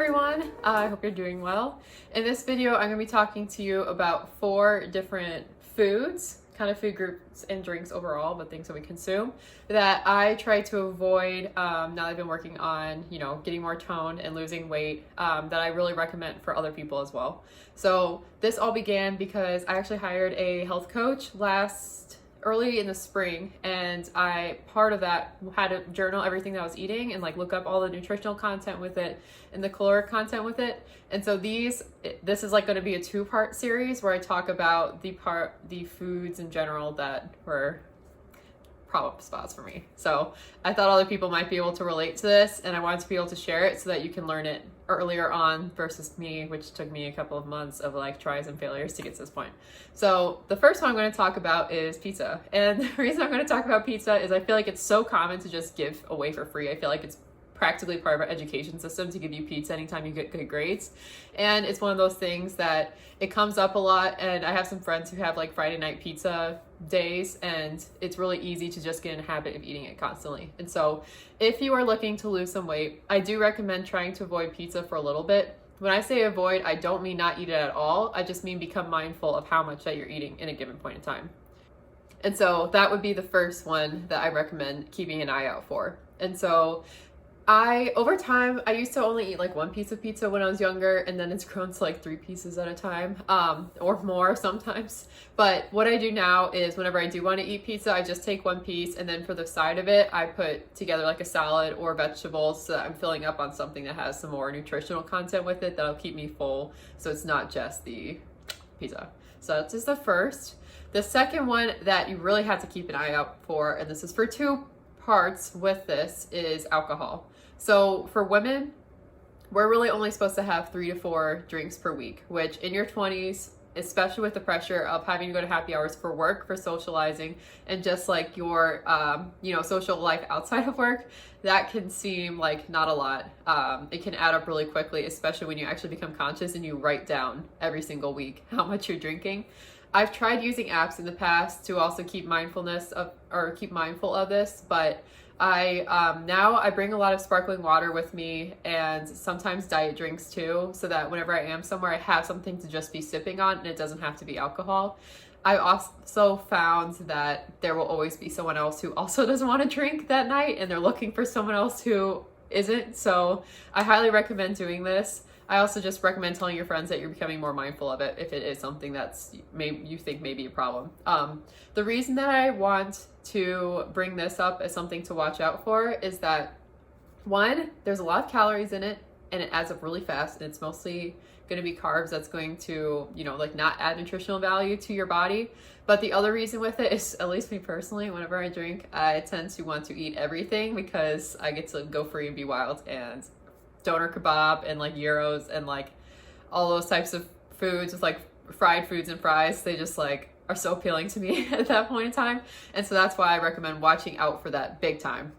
everyone, I hope you're doing well. In this video, I'm going to be talking to you about 4 different foods, kind of food groups and drinks overall, but things that we consume that I try to avoid now that I've been working on, getting more toned and losing weight that I really recommend for other people as well. So this all began because I actually hired a health coach early in the spring, and part of that had to journal everything that I was eating and look up all the nutritional content with it and the caloric content with it. And so this is going to be a 2-part series where I talk about the foods in general that were problem spots for me. So I thought other people might be able to relate to this, and I wanted to be able to share it so that you can learn it earlier on versus me, which took me a couple of months of tries and failures to get to this point. So the first one I'm going to talk about is pizza. And the reason I'm going to talk about pizza is I feel like it's so common to just give away for free. I feel like it's practically part of our education system to give you pizza anytime you get good grades. And it's one of those things that it comes up a lot, and I have some friends who have Friday night pizza days, and it's really easy to just get in a habit of eating it constantly. And so if you are looking to lose some weight, I do recommend trying to avoid pizza for a little bit. When I say avoid, I don't mean not eat it at all. I just mean become mindful of how much that you're eating in a given point in time. And so that would be the first one that I recommend keeping an eye out for. And so over time, I used to only eat 1 piece of pizza when I was younger, and then it's grown to 3 pieces at a time, or more sometimes. But what I do now is whenever I do want to eat pizza, I just take 1 piece, and then for the side of it, I put together a salad or vegetables so that I'm filling up on something that has some more nutritional content with it that'll keep me full, so it's not just the pizza. So that's just the first. The second one that you really have to keep an eye out for, and this is for 2 parts with this, is alcohol. So for women, we're really only supposed to have 3 to 4 drinks per week, which in your 20s, especially with the pressure of having to go to happy hours for work, for socializing, and just your social life outside of work, that can seem like not a lot. It can add up really quickly, especially when you actually become conscious and you write down every single week how much you're drinking. I've tried using apps in the past to also keep mindful of this, but I bring a lot of sparkling water with me, and sometimes diet drinks too, so that whenever I am somewhere, I have something to just be sipping on, and it doesn't have to be alcohol. I also found that there will always be someone else who also doesn't want to drink that night, and they're looking for someone else who isn't. So I highly recommend doing this. I also just recommend telling your friends that you're becoming more mindful of it if it is something you think may be a problem. The reason that I want to bring this up as something to watch out for is that, 1, there's a lot of calories in it, and it adds up really fast, and it's mostly going to be carbs that's going to, not add nutritional value to your body. But the other reason with it is, at least me personally, whenever I drink, I tend to want to eat everything because I get to go free and be wild, and doner kebab and gyros and all those types of foods with fried foods and fries, they just are so appealing to me at that point in time. And so that's why I recommend watching out for that big time.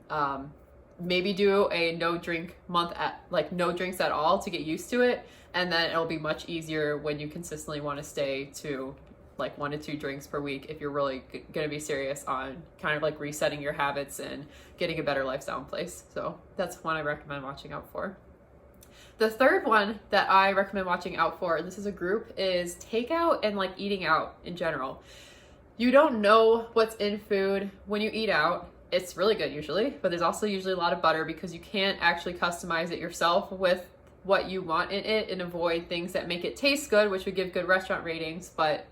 Maybe do a no drink month no drinks at all to get used to it, and then it'll be much easier when you consistently want to stay to 1 to 2 drinks per week if you're really going to be serious on kind of resetting your habits and getting a better lifestyle in place. So that's one I recommend watching out for. The third one that I recommend watching out for, and this is a group, is takeout and eating out in general. You don't know what's in food when you eat out. It's really good usually, but there's also usually a lot of butter because you can't actually customize it yourself with what you want in it, and avoid things that make it taste good, which would give good restaurant ratings, but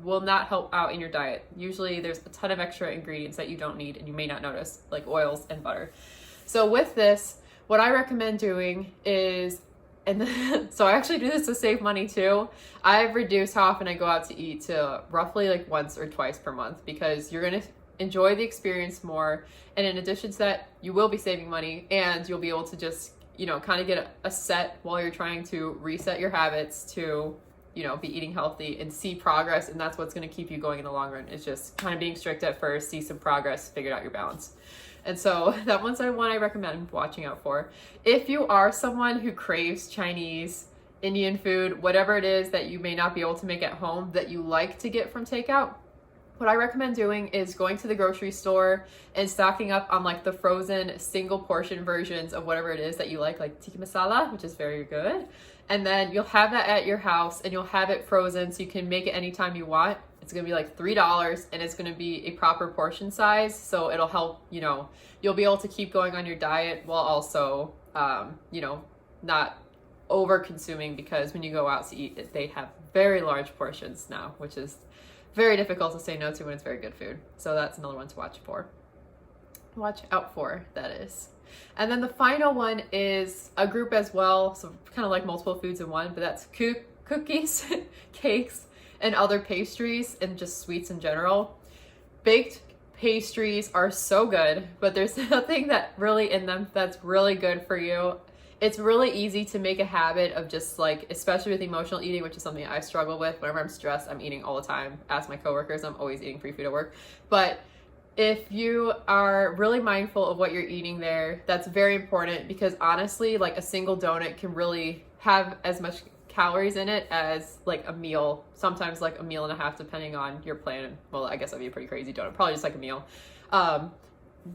will not help out in your diet. Usually there's a ton of extra ingredients that you don't need and you may not notice, like oils and butter. So with this, what I recommend doing is, so I actually do this to save money too. I've reduced how often I go out to eat to roughly once or twice per month, because you're going to enjoy the experience more. And in addition to that, you will be saving money, and you'll be able to just, kind of get a set while you're trying to reset your habits to, be eating healthy and see progress. And that's what's going to keep you going in the long run. It's just kind of being strict at first, see some progress, figure out your balance. And so that one's one I recommend watching out for. If you are someone who craves Chinese, Indian food, whatever it is that you may not be able to make at home that you like to get from takeout, What I recommend doing is going to the grocery store and stocking up on like the frozen single portion versions of whatever it is that you like tikka masala, which is very good. And then you'll have that at your house and you'll have it frozen so you can make it anytime you want. It's gonna be like $3 and it's gonna be a proper portion size. So it'll help, you know, you'll be able to keep going on your diet while also, you know, not over consuming, because when you go out to eat, they have very large portions now, which is very difficult to say no to when it's very good food. So that's another one to watch out for, that is. And then the final one is a group as well, so kind of like multiple foods in one, but that's cookies, cakes, and other pastries, and just sweets in general. Baked pastries are so good, but there's nothing that really in them that's really good for you. It's really easy to make a habit of just like, especially with emotional eating, which is something I struggle with. Whenever I'm stressed, I'm eating all the time. Ask my coworkers, I'm always eating free food at work. But if you are really mindful of what you're eating there, that's very important, because honestly, like a single donut can really have as much calories in it as like a meal, sometimes like a meal and a half, depending on your plan. Well, I guess that'd be a pretty crazy donut, probably just like a meal.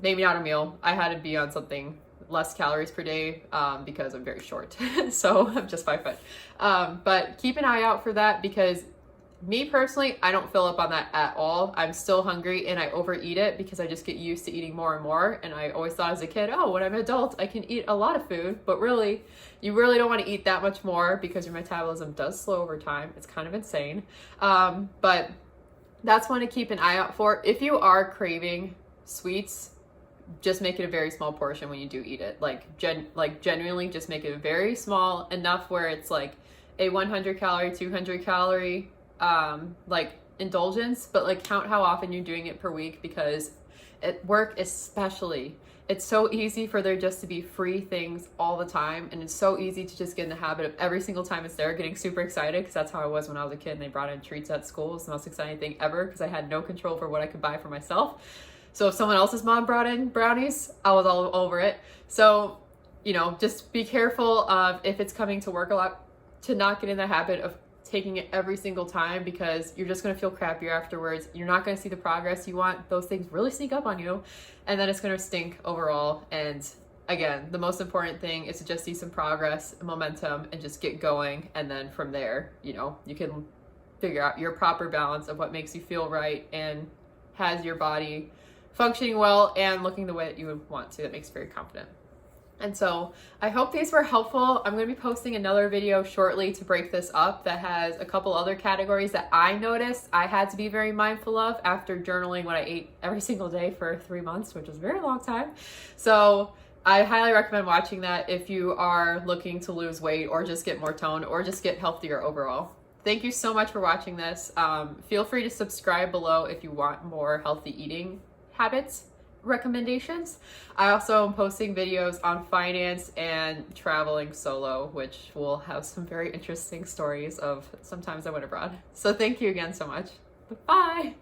Maybe not a meal. I had to be on something less calories per day because I'm very short. So I'm just 5 foot. But keep an eye out for that, because me personally, I don't fill up on that at all. I'm still hungry and I overeat it because I just get used to eating more and more. And I always thought as a kid, oh, when I'm an adult, I can eat a lot of food. But really, you really don't want to eat that much more because your metabolism does slow over time. It's kind of insane. But that's one to keep an eye out for. If you are craving sweets, just make it a very small portion when you do eat it. Like genuinely just make it very small, enough where it's like a 100 calorie, 200 calorie like indulgence, but like count how often you're doing it per week, because at work especially, it's so easy for there just to be free things all the time, and it's so easy to just get in the habit of every single time it's there getting super excited, because that's how I was when I was a kid and they brought in treats at school. It was the most exciting thing ever because I had no control for what I could buy for myself. So if someone else's mom brought in brownies, I was all over it. So, you know, just be careful of, if it's coming to work a lot, to not get in the habit of taking it every single time, because you're just going to feel crappier afterwards. You're not going to see the progress you want. Those things really sneak up on you, and then it's going to stink overall. And again, the most important thing is to just see some progress, momentum, and just get going. And then from there, you know, you can figure out your proper balance of what makes you feel right and has your body functioning well and looking the way that you would want to. That makes you very confident. And so I hope these were helpful. I'm going to be posting another video shortly to break this up that has a couple other categories that I noticed I had to be very mindful of after journaling what I ate every single day for 3 months, which was a very long time. So I highly recommend watching that if you are looking to lose weight or just get more tone or just get healthier overall. Thank you so much for watching this. Feel free to subscribe below if you want more healthy eating habits recommendations. I also am posting videos on finance and traveling solo, which will have some very interesting stories of sometimes I went abroad. So thank you again so much. Bye.